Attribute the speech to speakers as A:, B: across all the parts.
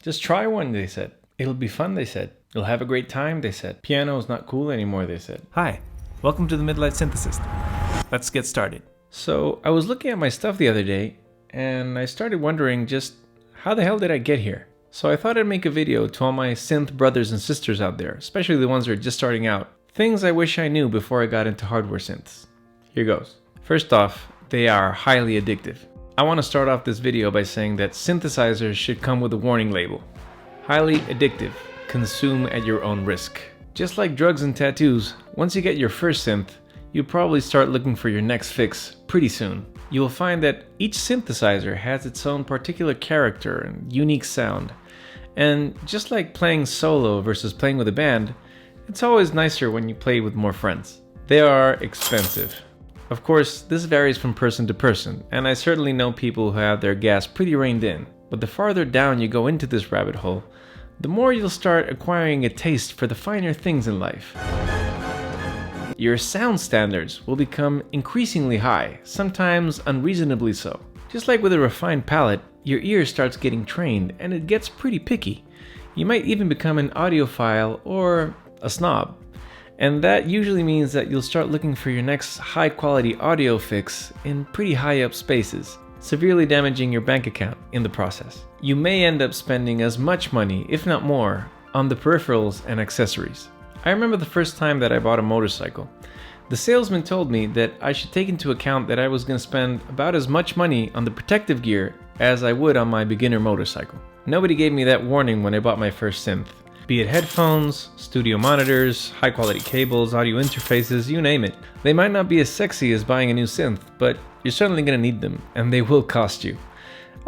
A: Just try one, they said. It'll be fun, they said. You'll have a great time, they said. Piano's not cool anymore, they said.
B: Hi, welcome to the Midlife Synthesist. Let's get started.
A: So I was looking at my stuff the other day, and I started wondering just how the hell did I get here? So I thought I'd make a video to all my synth brothers and sisters out there, especially the ones that are just starting out. Things I wish I knew before I got into hardware synths. Here goes. First off, they are highly addictive. I want to start off this video by saying that synthesizers should come with a warning label. Highly addictive. Consume at your own risk. Just like drugs and tattoos, once you get your first synth, you'll probably start looking for your next fix pretty soon. You will find that each synthesizer has its own particular character and unique sound. And just like playing solo versus playing with a band, it's always nicer when you play with more friends. They are expensive. Of course, this varies from person to person, and I certainly know people who have their gas pretty reined in. But the farther down you go into this rabbit hole, the more you'll start acquiring a taste for the finer things in life. Your sound standards will become increasingly high, sometimes unreasonably so. Just like with a refined palate, your ear starts getting trained and it gets pretty picky. You might even become an audiophile or a snob. And that usually means that you'll start looking for your next high-quality audio fix in pretty high-up spaces, severely damaging your bank account in the process. You may end up spending as much money, if not more, on the peripherals and accessories. I remember the first time that I bought a motorcycle. The salesman told me that I should take into account that I was going to spend about as much money on the protective gear as I would on my beginner motorcycle. Nobody gave me that warning when I bought my first synth. Be it headphones, studio monitors, high quality cables, audio interfaces, you name it. They might not be as sexy as buying a new synth, but you're certainly going to need them, and they will cost you.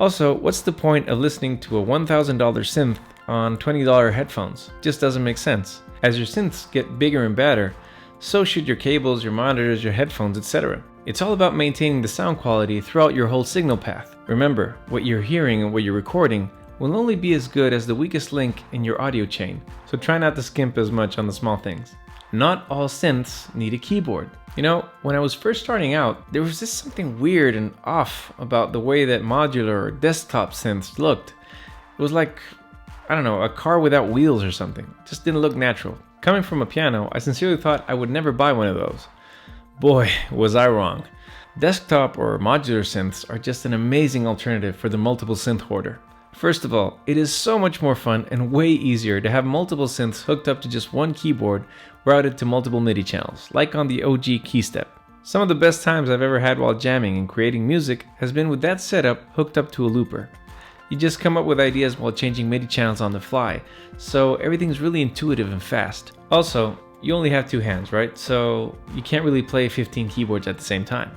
A: Also, what's the point of listening to a $1,000 synth on $20 headphones? Just doesn't make sense. As your synths get bigger and badder, so should your cables, your monitors, your headphones, etc. It's all about maintaining the sound quality throughout your whole signal path. Remember, what you're hearing and what you're recording will only be as good as the weakest link in your audio chain, so try not to skimp as much on the small things. Not all synths need a keyboard. You know, when I was first starting out, there was just something weird and off about the way that modular or desktop synths looked. It was like, I don't know, a car without wheels or something. It just didn't look natural. Coming from a piano, I sincerely thought I would never buy one of those. Boy, was I wrong. Desktop or modular synths are just an amazing alternative for the multiple synth hoarder. First of all, it is so much more fun and way easier to have multiple synths hooked up to just one keyboard routed to multiple MIDI channels, like on the OG keystep. Some of the best times I've ever had while jamming and creating music has been with that setup hooked up to a looper. You just come up with ideas while changing MIDI channels on the fly, so everything's really intuitive and fast. Also, you only have two hands, right? So you can't really play 15 keyboards at the same time.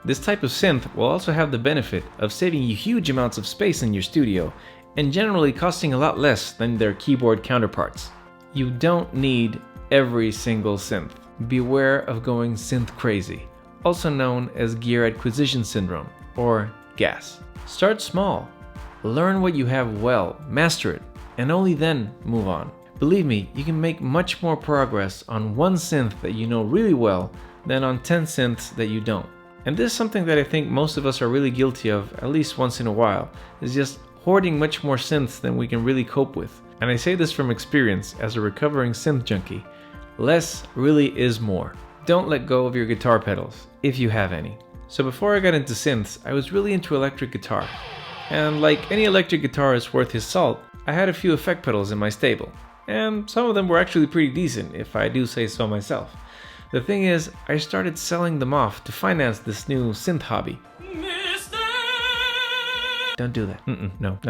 A: This type of synth will also have the benefit of saving you huge amounts of space in your studio and generally costing a lot less than their keyboard counterparts. You don't need every single synth. Beware of going synth crazy, also known as gear acquisition syndrome or GAS. Start small, learn what you have well, master it, and only then move on. Believe me, you can make much more progress on one synth that you know really well than on 10 synths that you don't. And this is something that I think most of us are really guilty of at least once in a while, is just hoarding much more synths than we can really cope with. And I say this from experience as a recovering synth junkie. Less really is more. Don't let go of your guitar pedals, if you have any. So before I got into synths, I was really into electric guitar. And like any electric guitarist worth his salt, I had a few effect pedals in my stable. And some of them were actually pretty decent, if I do say so myself. The thing is, I started selling them off to finance this new synth hobby. Don't do that. No.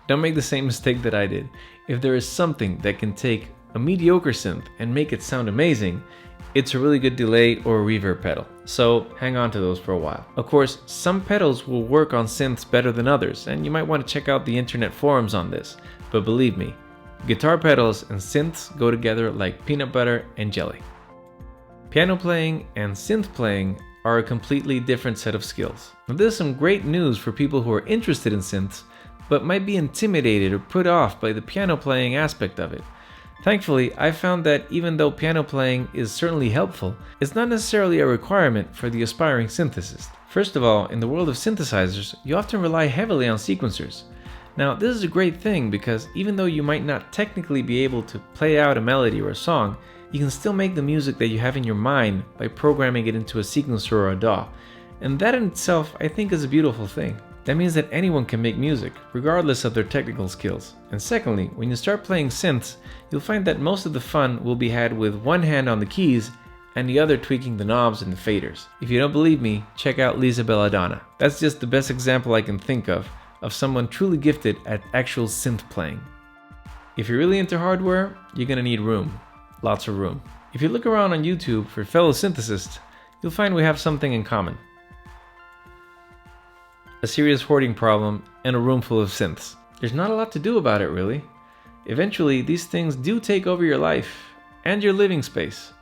A: Don't make the same mistake that I did. If there is something that can take a mediocre synth and make it sound amazing, it's a really good delay or reverb pedal. So hang on to those for a while. Of course, some pedals will work on synths better than others, and you might want to check out the internet forums on this. But believe me, guitar pedals and synths go together like peanut butter and jelly. Piano playing and synth playing are a completely different set of skills. Now, this is some great news for people who are interested in synths, but might be intimidated or put off by the piano playing aspect of it. Thankfully, I found that even though piano playing is certainly helpful, it's not necessarily a requirement for the aspiring synthesist. First of all, in the world of synthesizers, you often rely heavily on sequencers. Now, this is a great thing because even though you might not technically be able to play out a melody or a song, you can still make the music that you have in your mind by programming it into a sequencer or a DAW. And that in itself, I think, is a beautiful thing. That means that anyone can make music, regardless of their technical skills. And secondly, when you start playing synths, you'll find that most of the fun will be had with one hand on the keys and the other tweaking the knobs and the faders. If you don't believe me, check out Lisa Belladonna. That's just the best example I can think of someone truly gifted at actual synth playing. If you're really into hardware, you're gonna need room. Lots of room. If you look around on YouTube for fellow synthesists, you'll find we have something in common. A serious hoarding problem and a room full of synths. There's not a lot to do about it, really. Eventually, these things do take over your life and your living space.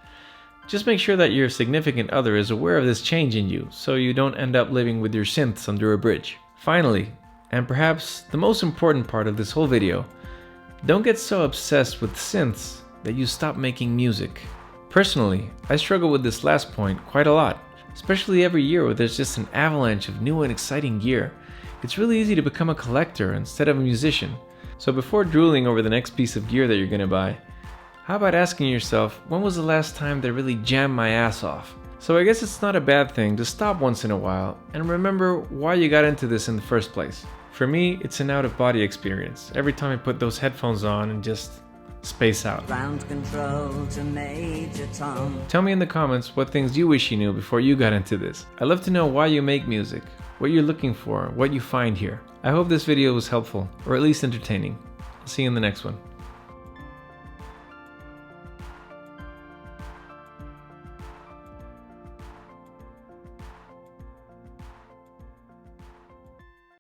A: Just make sure that your significant other is aware of this change in you, so you don't end up living with your synths under a bridge. Finally, and perhaps the most important part of this whole video, don't get so obsessed with synths that you stop making music. Personally, I struggle with this last point quite a lot, especially every year where there's just an avalanche of new and exciting gear. It's really easy to become a collector instead of a musician. So before drooling over the next piece of gear that you're gonna buy, how about asking yourself, when was the last time that really jammed my ass off? So I guess it's not a bad thing to stop once in a while and remember why you got into this in the first place. For me, it's an out-of-body experience every time I put those headphones on and just space out.
C: Ground control to Major Tom.
A: Tell me in the comments what things you wish you knew before you got into this. I'd love to know why you make music, what you're looking for, what you find here. I hope this video was helpful, or at least entertaining. I'll see you in the next one.